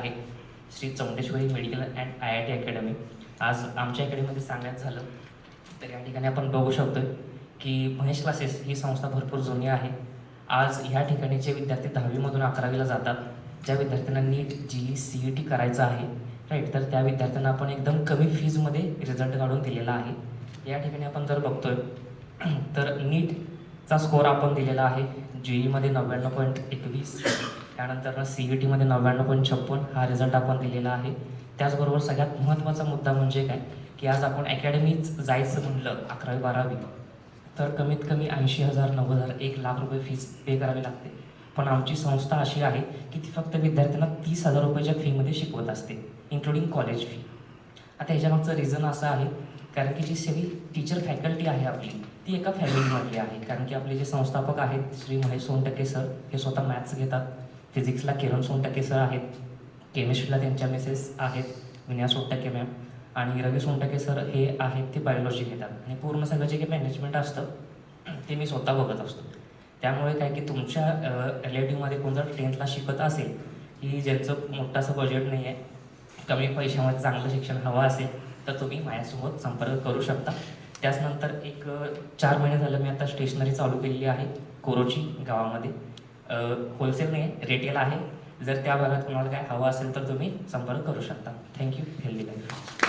आहे Shri Chaundeshwari medical and IIT academy. आज आमच्या अकॅडमीमध्ये सांगायचं झालं तर या ठिकाणी आपण बघू शकतो की महेश क्लासेस ही संस्था भरपूर जुनी आहे. आज ह्या ठिकाणी जे विद्यार्थी 10वीमधून 11वीला जातात, ज्या विद्यार्थ्यांना नीट GE CET करायचं आहे राईट, तर त्या विद्यार्थ्यांना आपण एकदम कमी फीजमध्ये रिझल्ट काढून दिलेला आहे. या ठिकाणी आपण जर बघतोय तर नीटचा स्कोर आपण दिलेला आहे GEमध्ये 99.21, त्यानंतर CETमध्ये 99.56 हा रिझल्ट आपण दिलेला आहे. त्याचबरोबर सगळ्यात महत्त्वाचा मुद्दा म्हणजे काय की आज आपण अकॅडमीत जायचं म्हणलं 11वी 12वी तर कमीत कमी 80,000 90,000 1,00,000 रुपये फीज पे करावी लागते. पण आमची संस्था अशी आहे की ती फक्त विद्यार्थ्यांना 30,000 रुपयाच्या फीमध्ये शिकवत असते, इन्क्लुडिंग कॉलेज फी. आता ह्याच्यामागचं रिझन असं आहे कारण की जी सगळी टीचर फॅकल्टी आहे आपली ती एका फॅमिलीमधली आहे. कारण की आपले जे संस्थापक आहेत श्री महेश सोनटक्के सर, हे स्वतः मॅथ्स घेतात. फिजिक्सला किरण सोनटक्के सर आहेत, केमिस्ट्रीला त्यांच्या मिसेस आहेत विनया सोनटक्के मॅम, आणि रवी सोनटक्के सर हे आहेत ते बायोलॉजी घेतात. आणि पूर्ण सगळं जे काही मॅनेजमेंट असतं ते मी स्वतः बघत असतो. त्यामुळे काय की तुमच्या रिलेटिव्हमध्ये कोण जर 10th शिकत असेल की ज्यांचं मोठं असं बजेट नाही आहे, कमी पैशामध्ये चांगलं शिक्षण हवं असेल तर तुम्ही माझ्यासोबत संपर्क करू शकता. त्याचनंतर एक 4 महिने झालं मी आता स्टेशनरी चालू केलेली आहे कोरोची गावामध्ये. होलसेल नाही आहे, रिटेल आहे. जर त्या भागात तुम्हाला काय हवं असेल तर तुम्ही संपर्क करू शकता. थँक्यू. Healthy life.